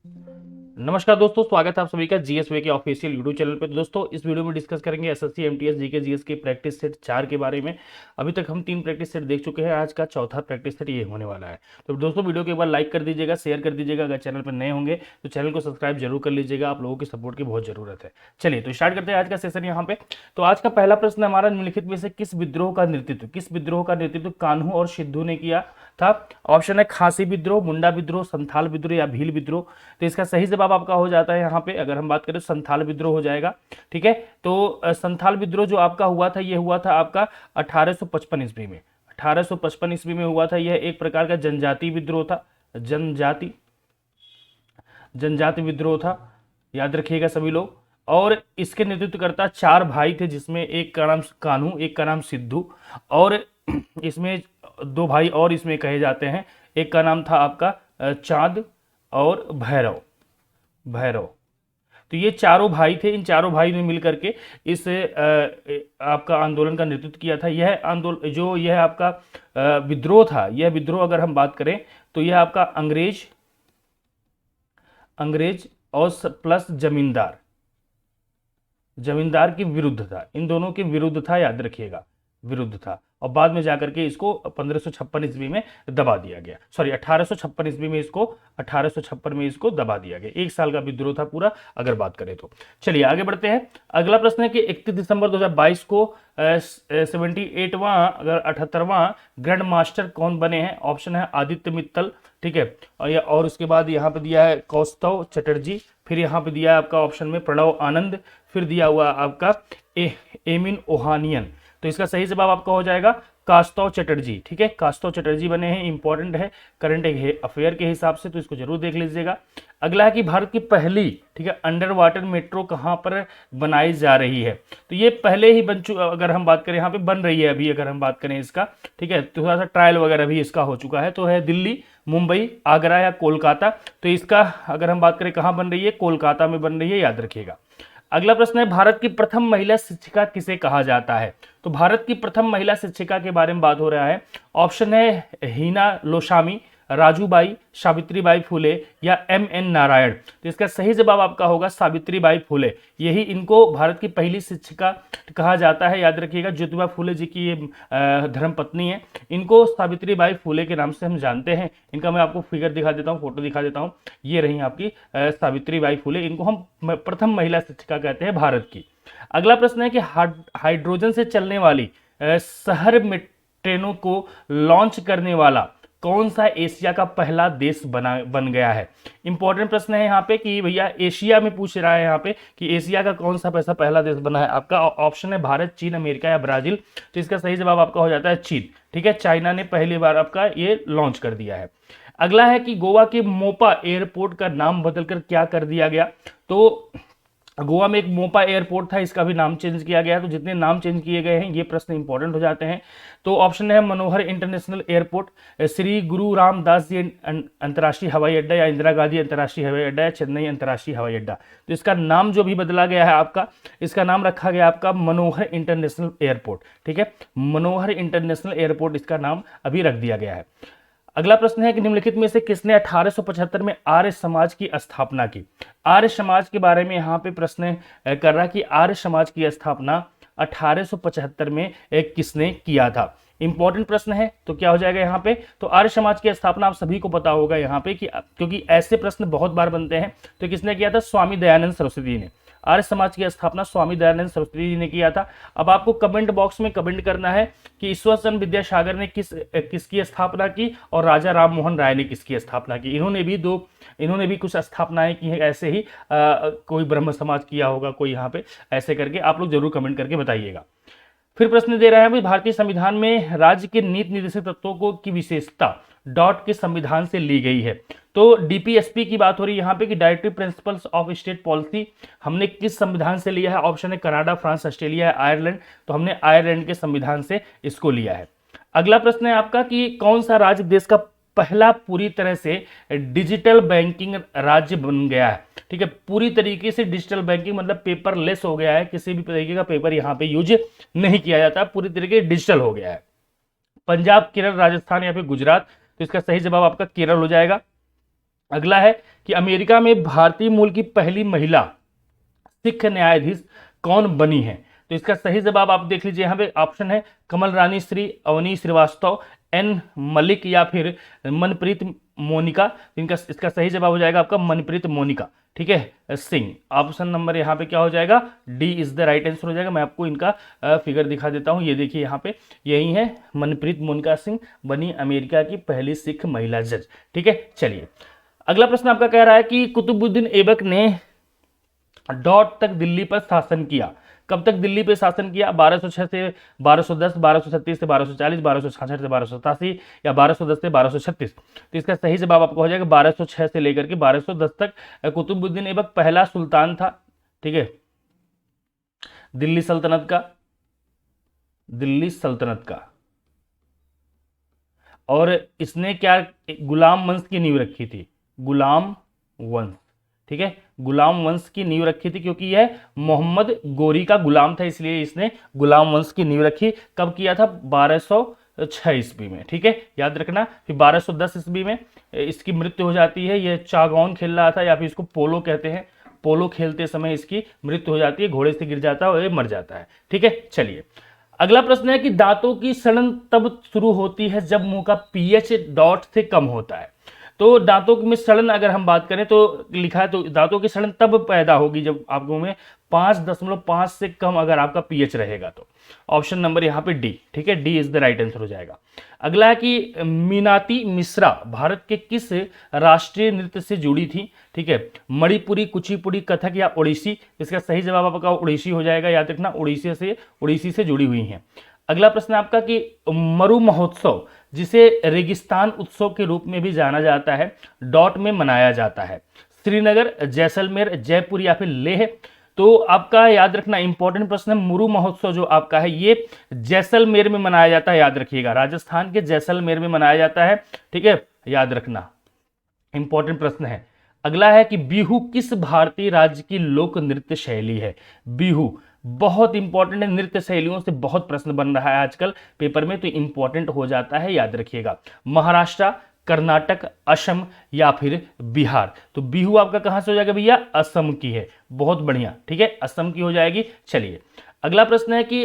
नमस्कार दोस्तों, स्वागत है आप सभी का जीएसवे के ऑफिशियल यूट्यूब चैनल पे। तो दोस्तों, इस वीडियो में डिस्कस करेंगे एसएससी एमटीएस जीके जीएस के प्रैक्टिस सेट 4 के बारे में। अभी तक हम 3 प्रैक्टिस सेट देख चुके हैं, आज का चौथा प्रैक्टिस सेट ये होने वाला है। तो दोस्तों, वीडियो को एक बार लाइक कर दीजिएगा, शेयर कर दीजिएगा। अगर चैनल पर नए होंगे तो चैनल को सब्सक्राइब जरूर कर लीजिएगा, आप लोगों की सपोर्ट की बहुत जरूरत है। चलिए तो स्टार्ट करते हैं आज का सेशन यहाँ पे। तो आज का पहला प्रश्न हमारा, निम्नलिखित में से किस विद्रोह का नेतृत्व कान्हू और सिद्धू ने किया था? ऑप्शन है खासी विद्रोह, मुंडा विद्रोह, संथाल विद्रोह या भील विद्रोह। तो इसका सही जवाब आपका हो जाता है यहाँ पे, अगर हम बात करें संथाल विद्रोह हो जाएगा। ठीक है, तो संथाल विद्रोह जो आपका हुआ था, ये हुआ था आपका 1855 ईस्वी में। 1855 ईस्वी में हुआ था। यह एक प्रकार का जनजाति विद्रोह था, जनजाति विद्रोह था, याद रखिएगा सभी लोग। और इसके नेतृत्वकर्ता 4 भाई थे, जिसमें एक का नाम कान्हू, एक का नाम सिद्धू, और इसमें 2 भाई और इसमें कहे जाते हैं। एक का नाम था आपका चांद और भैरव। तो ये चारों भाई थे, इन चारों भाई ने मिलकर के इस आपका आंदोलन का नेतृत्व किया था। यह आंदोलन जो यह आपका विद्रोह था, यह विद्रोह अगर हम बात करें तो यह आपका अंग्रेज और प्लस जमींदार के विरुद्ध था। इन दोनों के विरुद्ध था, याद रखिएगा, विरुद्ध था। और बाद में जाकर के इसको 1556 ईस्वी में दबा दिया गया, सॉरी 1856 ईस्वी में इसको 1856 में इसको दबा दिया गया। 1 साल का विद्रोह था पूरा, अगर बात करें तो। चलिए आगे बढ़ते हैं। अगला प्रश्न है कि 31 दिसंबर 2022 को 78वां अगर 78वां ग्रैंड मास्टर कौन बने हैं? ऑप्शन है आदित्य मित्तल, ठीक है, और उसके बाद यहाँ पे दिया है कौस्तव चटर्जी, फिर यहाँ पे दिया है आपका ऑप्शन में प्रणव आनंद, फिर दिया हुआ आपका एमिन ओहानियन। तो इसका सही जवाब आपका हो जाएगा कास्तव चटर्जी। ठीक है, कास्तव चटर्जी बने हैं, इंपॉर्टेंट है करंट अफेयर के हिसाब से, तो इसको जरूर देख लीजिएगा। अगला है कि भारत की पहली, ठीक है, अंडर वाटर मेट्रो कहाँ पर बनाई जा रही है? तो ये पहले ही बन चुका, अगर हम बात करें यहाँ पे बन रही है अभी, अगर हम बात करें इसका, ठीक है, थोड़ा सा ट्रायल वगैरह भी इसका हो चुका है। तो है दिल्ली, मुंबई, आगरा या कोलकाता। तो इसका अगर हम बात करें कहाँ बन रही है, कोलकाता में बन रही है, याद रखिएगा। अगला प्रश्न है, भारत की प्रथम महिला शिक्षिका किसे कहा जाता है? तो भारत की प्रथम महिला शिक्षिका के बारे में बात हो रहा है। ऑप्शन है हीना लोशामी, राजूबाई, सावित्रीबाई फुले या एम.एन. नारायण। तो इसका सही जवाब आपका होगा सावित्रीबाई फुले। यही इनको भारत की पहली शिक्षिका कहा जाता है, याद रखिएगा। ज्योतिबा फुले जी की ये धर्मपत्नी है, इनको सावित्रीबाई फुले के नाम से हम जानते हैं। इनका मैं आपको फिगर दिखा देता हूँ, फोटो दिखा देता हूँ। ये रही आपकी सावित्रीबाई फुले, इनको हम प्रथम महिला शिक्षिका कहते हैं भारत की। अगला प्रश्न है कि हाइड्रोजन से चलने वाली शहर में ट्रेनों को लॉन्च करने वाला कौन सा एशिया का पहला देश बन गया है? इंपॉर्टेंट प्रश्न है यहाँ पे कि भैया एशिया में पूछ रहा है यहाँ पे कि एशिया का कौन सा पैसा पहला देश बना है। आपका ऑप्शन है भारत, चीन, अमेरिका या ब्राजील। तो इसका सही जवाब आपका हो जाता है चीन। ठीक है, चाइना ने पहली बार आपका ये लॉन्च कर दिया है। अगला है कि गोवा के मोपा एयरपोर्ट का नाम बदलकर क्या कर दिया गया? तो गोवा में एक मोपा एयरपोर्ट था, इसका भी नाम चेंज किया गया। तो जितने नाम चेंज किए गए हैं ये प्रश्न इंपॉर्टेंट हो जाते हैं। तो ऑप्शन है मनोहर इंटरनेशनल एयरपोर्ट, श्री गुरु रामदास जी अंतर्राष्ट्रीय हवाई अड्डा या इंदिरा गांधी अंतर्राष्ट्रीय हवाई अड्डा या चेन्नई अंतर्राष्ट्रीय हवाई अड्डा। तो इसका नाम जो भी बदला गया है आपका, इसका नाम रखा गया आपका मनोहर इंटरनेशनल एयरपोर्ट। ठीक है, मनोहर इंटरनेशनल एयरपोर्ट इसका नाम अभी रख दिया गया है। अगला प्रश्न है कि निम्नलिखित में से किसने 1875 में आर्य समाज की स्थापना की? आर्य समाज के बारे में यहाँ पे प्रश्न कर रहा है कि आर्य समाज की स्थापना 1875 में किसने किया था? इंपॉर्टेंट प्रश्न है, तो क्या हो जाएगा यहाँ पे? तो आर्य समाज की स्थापना आप सभी को पता होगा यहाँ पे, कि क्योंकि ऐसे प्रश्न बहुत बार बनते हैं। तो किसने किया था? स्वामी दयानंद सरस्वती ने। आर्य समाज की स्थापना स्वामी दयानंद सरस्वती जी ने किया था। अब आपको कमेंट बॉक्स में कमेंट करना है कि ईश्वर चंद्र विद्यासागर ने किसकी स्थापना की और राजा राम मोहन राय ने किसकी स्थापना की। इन्होंने भी कुछ स्थापनाएं की हैं ऐसे ही, कोई ब्रह्म समाज किया होगा, कोई यहाँ पे ऐसे करके आप लोग जरूर कमेंट करके बताइएगा। फिर प्रश्न दे रहा है, भारतीय संविधान में राज्य के नीति निर्देशक तत्वों को की विशेषता डॉट के संविधान से ली गई है। तो डीपीएसपी की बात हो रही है यहाँ पे कि directive principles of state policy हमने किस संविधान से लिया है? ऑप्शन है कनाडा, फ्रांस, ऑस्ट्रेलिया, आयरलैंड। तो हमने आयरलैंड के संविधान से इसको लिया है। अगला प्रश्न है आपका कि कौन सा राज्य देश का पहला पूरी तरह से डिजिटल बैंकिंग राज्य बन गया है? ठीक है, पूरी तरीके से डिजिटल बैंकिंग मतलब पेपरलेस हो गया है, किसी भी तरीके का पेपर यहाँ पे यूज नहीं किया जाता, पूरी तरीके से डिजिटल हो गया है। पंजाब, केरल, राजस्थान या फिर गुजरात। तो इसका सही जवाब आपका केरल हो जाएगा। अगला है कि अमेरिका में भारतीय मूल की पहली महिला सिख न्यायाधीश कौन बनी है? तो इसका सही जवाब आप देख लीजिए, यहाँ पे ऑप्शन है कमल रानी श्री, अवनी श्रीवास्तव, एन मलिक या फिर मनप्रीत मोनिका। इनका इसका सही जवाब हो जाएगा आपका मनप्रीत मोनिका, ठीक है, सिंह। ऑप्शन नंबर यहाँ पे क्या हो जाएगा? D is the right answer हो जाएगा। मैं आपको इनका फिगर दिखा देता हूँ, ये देखिए यहाँ पे यही है, मनप्रीत मोनिका सिंह बनी अमेरिका की पहली सिख महिला जज, ठीक है। चलिए अगला प्रश्न आपका कह रहा है कि कुतुबुद्दीन ऐबक ने डॉट तक दिल्ली पर शासन किया। कब तक दिल्ली पे शासन किया? 1206 से 1210, 1236 से 1240, 1266 से 1287 या 1210 से 1236। तो इसका सही जवाब आपको हो जाएगा 1206 से लेकर के 1210 तक कुतुबुद्दीन ऐबक पहला सुल्तान था, ठीक है, दिल्ली सल्तनत का, दिल्ली सल्तनत का। और इसने क्या गुलाम वंश की नींव रखी थी? गुलाम वंश, ठीक है, गुलाम वंश की नींव रखी थी, क्योंकि यह मोहम्मद गोरी का गुलाम था, इसलिए इसने गुलाम वंश की नींव रखी। कब किया था? 1206 ईस्वी में, ठीक है, याद रखना। फिर 1210 ईस्वी में इसकी मृत्यु हो जाती है। यह चागौन खेल रहा था, या फिर इसको पोलो कहते हैं, पोलो खेलते समय इसकी मृत्यु हो जाती है, घोड़े से गिर जाता है और ये मर जाता है, ठीक है। चलिए अगला प्रश्न है कि दांतों की सड़न तब शुरू होती है जब मुंह का पीएच डॉट से कम होता है। तो दांतों में सड़न अगर हम बात करें तो लिखा है, तो दांतों की सड़न तब पैदा होगी जब आपको में 5.5 से कम अगर आपका पीएच रहेगा। तो ऑप्शन नंबर यहाँ पे डी, ठीक है, D is the right answer हो जाएगा। अगला है कि मीनाती मिश्रा भारत के किस राष्ट्रीय नृत्य से जुड़ी थी? ठीक है, मणिपुरी, कुचिपुड़ी, कथक या ओडिसी। इसका सही जवाब आपका ओडिसी हो जाएगा, याद रखना, ओडिसी से जुड़ी हुई हैं। अगला प्रश्न आपका कि मरु महोत्सव, जिसे रेगिस्तान उत्सव के रूप में भी जाना जाता है, डॉट में मनाया जाता है? श्रीनगर, जैसलमेर, जयपुर या फिर लेह। तो आपका याद रखना इंपॉर्टेंट प्रश्न है, मरु महोत्सव जो आपका है ये जैसलमेर में मनाया जाता है, याद रखिएगा, राजस्थान के जैसलमेर में मनाया जाता है, ठीक है, याद रखना, इंपॉर्टेंट प्रश्न है। अगला है कि बिहू किस भारतीय राज्य की लोक नृत्य शैली है? बिहू बहुत इंपॉर्टेंट है, नृत्य शैलियों से बहुत प्रश्न बन रहा है आजकल पेपर में, तो इंपॉर्टेंट हो जाता है, याद रखिएगा। महाराष्ट्र, कर्नाटक, असम या फिर बिहार। तो बिहू आपका कहां से हो जाएगा भैया? असम की है, बहुत बढ़िया, ठीक है, असम की हो जाएगी। चलिए अगला प्रश्न है कि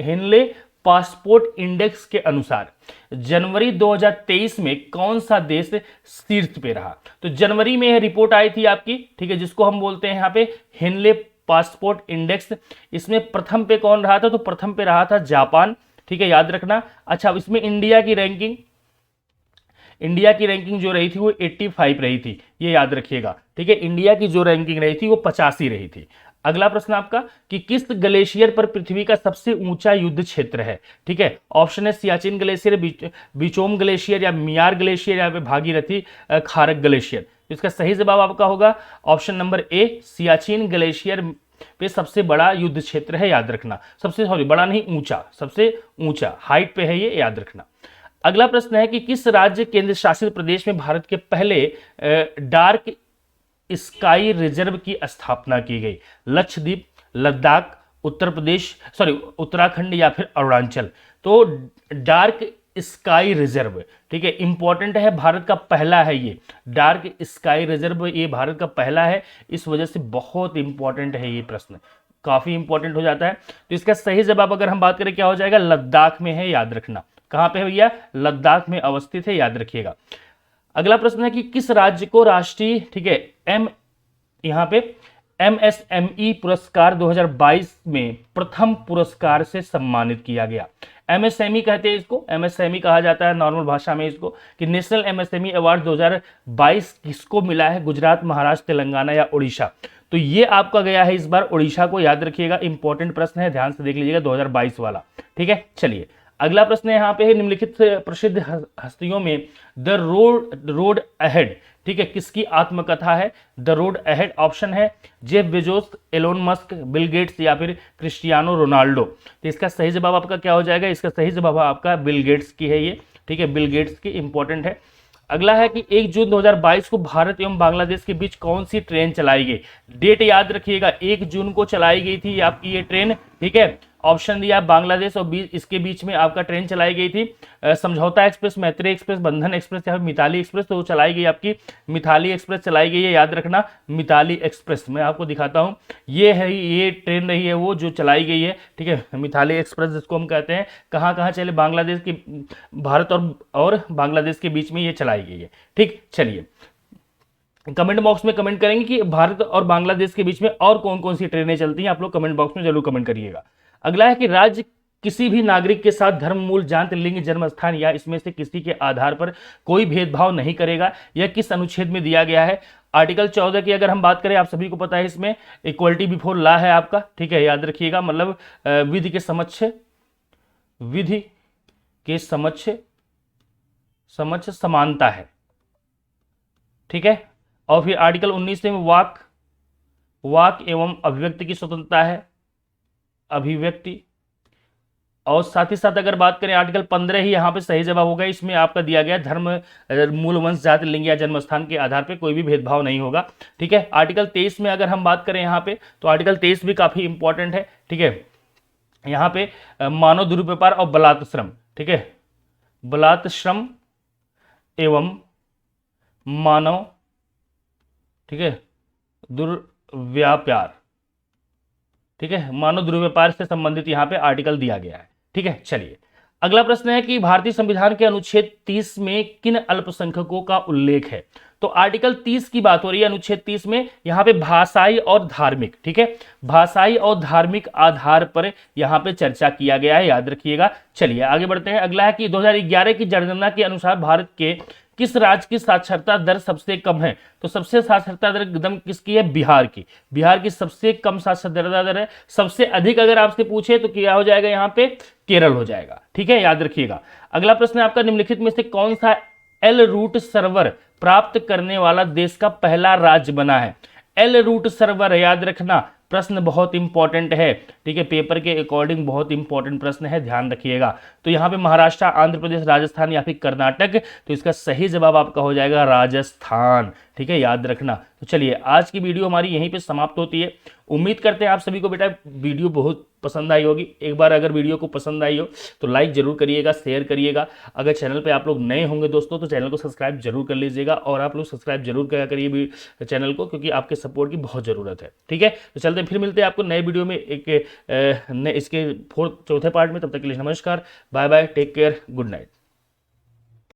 हेनले पासपोर्ट इंडेक्स के अनुसार जनवरी 2023 में कौन सा देश शीर्ष पे रहा? तो जनवरी में यह रिपोर्ट आई थी आपकी, ठीक है, जिसको हम बोलते हैं यहाँ पे हेनले पासपोर्ट इंडेक्स। इसमें प्रथम पे कौन रहा था? तो प्रथम पे रहा था जापान, ठीक है, याद रखना। अच्छा, इसमें इंडिया की रैंकिंग जो रही थी वो 85 रही थी, ये याद रखिएगा, ठीक है, इंडिया की जो रैंकिंग रही थी वो 85 रही थी। अगला प्रश्न आपका कि किस ग्लेशियर पर पृथ्वी का सबसे ऊंचा युद्ध क्षेत्र है? ठीक है, ऑप्शन है सियाचिन ग्लेशियर, बिचोम ग्लेशियर या मियार ग्लेशियर या फिर भागीरथी खारक ग्लेशियर। इसका सही जवाब आपका होगा option number A, Siachen glacier पे सबसे बड़ा युद्ध क्षेत्र है, याद रखना, बड़ा नहीं, ऊंचा, सबसे ऊंचा हाइट पे है ये, याद रखना। अगला प्रश्न है कि किस राज्य केंद्र शासित प्रदेश में भारत के पहले डार्क स्काई रिजर्व की स्थापना की गई? लक्षद्वीप, लद्दाख, उत्तराखंड या फिर अरुणाचल। तो डार्क स्काई रिजर्व, ठीक है, इंपॉर्टेंट है, भारत का पहला है ये डार्क स्काई रिजर्व, ये भारत का पहला है, इस वजह से बहुत इंपॉर्टेंट है ये प्रश्न, काफी इंपॉर्टेंट हो जाता है। तो इसका सही जवाब अगर हम बात करें क्या हो जाएगा? लद्दाख में है, याद रखना, कहां पे है भैया? लद्दाख में अवस्थित है, याद रखिएगा। अगला प्रश्न है कि किस राज्य को राष्ट्रीय, ठीक है, यहां पे MSME पुरस्कार 2022 में प्रथम पुरस्कार से सम्मानित किया गया? MSME कहते हैं इसको, MSME कहा जाता है नॉर्मल भाषा में इसको, कि नेशनल MSME अवार्ड 2022 किसको मिला है? गुजरात, महाराष्ट्र, तेलंगाना या उड़ीसा। तो ये आपका गया है इस बार उड़ीसा को, याद रखिएगा, इंपॉर्टेंट प्रश्न है, ध्यान से देख लीजिएगा, 2022 वाला, ठीक है। चलिए अगला प्रश्न यहाँ पे है, निम्नलिखित प्रसिद्ध हस्तियों में द रोड अहेड, ठीक है, किसकी आत्मकथा है? The road ahead. ऑप्शन है Jeff Bezos, Elon Musk, Bill Gates या फिर क्रिस्टियानो रोनाल्डो। तो इसका सही जवाब आपका क्या हो जाएगा? इसका सही जवाब आपका बिल गेट्स की है ये, ठीक है, बिल गेट्स की, इंपॉर्टेंट है। अगला है कि 1 जून 2022 को भारत एवं बांग्लादेश के बीच कौन सी ट्रेन चलाई गई? डेट याद रखिएगा, 1 जून को चलाई गई थी आपकी ये ट्रेन, ठीक है, ऑप्शन दिया बांग्लादेश और इसके बीच में आपका ट्रेन चलाई गई थी समझौता एक्सप्रेस, मैत्री एक्सप्रेस, बंधन एक्सप्रेस या मिताली एक्सप्रेस। तो वो चलाई गई आपकी मिताली एक्सप्रेस चलाई गई है, याद रखना मिताली एक्सप्रेस। मैं आपको दिखाता हूँ, ये है, ये ट्रेन रही है वो जो चलाई गई है, ठीक है, मिताली एक्सप्रेस जिसको हम कहते हैं। कहाँ कहाँ चले, बांग्लादेश की, भारत और बांग्लादेश के बीच में ये चलाई गई है। ठीक, चलिए कमेंट बॉक्स में कमेंट करेंगे कि भारत और बांग्लादेश के बीच में और कौन कौन सी ट्रेनें चलती हैं, आप लोग कमेंट बॉक्स में जरूर कमेंट करिएगा। अगला है कि राज्य किसी भी नागरिक के साथ धर्म, मूल, जाति, लिंग, जन्म स्थान या इसमें से किसी के आधार पर कोई भेदभाव नहीं करेगा। यह किस अनुच्छेद में दिया गया है? आर्टिकल 14 की अगर हम बात करें, आप सभी को पता है इसमें इक्वलिटी बिफोर लॉ है आपका, ठीक है, याद रखिएगा, मतलब विधि के समक्ष समानता है, ठीक है। और फिर आर्टिकल 19 में वाक एवं अभिव्यक्ति की स्वतंत्रता है, अभिव्यक्ति। और साथ ही साथ अगर बात करें आर्टिकल 15 ही यहाँ पे सही जवाब होगा, इसमें आपका दिया गया धर्म, मूल, वंश, जाति, लिंग या जन्म स्थान के आधार पे कोई भी भेदभाव नहीं होगा, ठीक है। आर्टिकल 23 में अगर हम बात करें यहाँ पे, तो आर्टिकल 23 भी काफी इंपॉर्टेंट है, ठीक है। यहाँ पे मानव दुर्व्यापार और बलात्श्रम, ठीक है, बलात्श्रम एवं मानव, ठीक है, दुर्व्यापार, ठीक है, मानव दुर्व्यापार से संबंधित यहाँ पे आर्टिकल दिया गया है, ठीक है। चलिए अगला प्रश्न है कि भारतीय संविधान के अनुच्छेद 30 में किन अल्पसंख्यकों का उल्लेख है? तो आर्टिकल 30 की बात हो रही है, अनुच्छेद 30 में यहाँ पे भाषाई और धार्मिक, ठीक है, भाषाई और धार्मिक आधार पर यहाँ पे चर्चा किया गया है, याद रखिएगा। चलिए आगे बढ़ते हैं। अगला है कि 2011 की जनगणना के अनुसार भारत के किस राज्य की साक्षरता दर सबसे कम है? तो सबसे साक्षरता दर एकदम किसकी है? बिहार की। बिहार की सबसे कम साक्षरता दर है। सबसे अधिक अगर आपसे पूछे तो क्या हो जाएगा यहाँ पे? केरल हो जाएगा, ठीक है, याद रखिएगा। अगला प्रश्न है आपका, निम्नलिखित में से कौन सा एल रूट सर्वर प्राप्त करने वाला देश का पहला राज्य बना है? एल रूट सर्वर, याद रखना, प्रश्न बहुत इंपॉर्टेंट है, ठीक है, पेपर के अकॉर्डिंग बहुत इंपॉर्टेंट प्रश्न है, ध्यान रखिएगा। तो यहाँ पे महाराष्ट्र, आंध्र प्रदेश, राजस्थान या फिर कर्नाटक, तो इसका सही जवाब आपका हो जाएगा राजस्थान, ठीक है, याद रखना। तो चलिए आज की वीडियो हमारी यहीं पे समाप्त होती है। उम्मीद करते हैं आप सभी को बेटा वीडियो बहुत पसंद आई होगी। एक बार अगर वीडियो को पसंद आई हो तो लाइक जरूर करिएगा, शेयर करिएगा। अगर चैनल पे आप लोग नए होंगे दोस्तों तो चैनल को सब्सक्राइब जरूर कर लीजिएगा, और आप लोग सब्सक्राइब जरूर करा करिए चैनल को, क्योंकि आपके सपोर्ट की बहुत ज़रूरत है, ठीक है। तो चलते हैं, फिर मिलते हैं आपको नए वीडियो में इसके चौथे पार्ट में। तब तक के लिए नमस्कार, bye bye, take care, good night.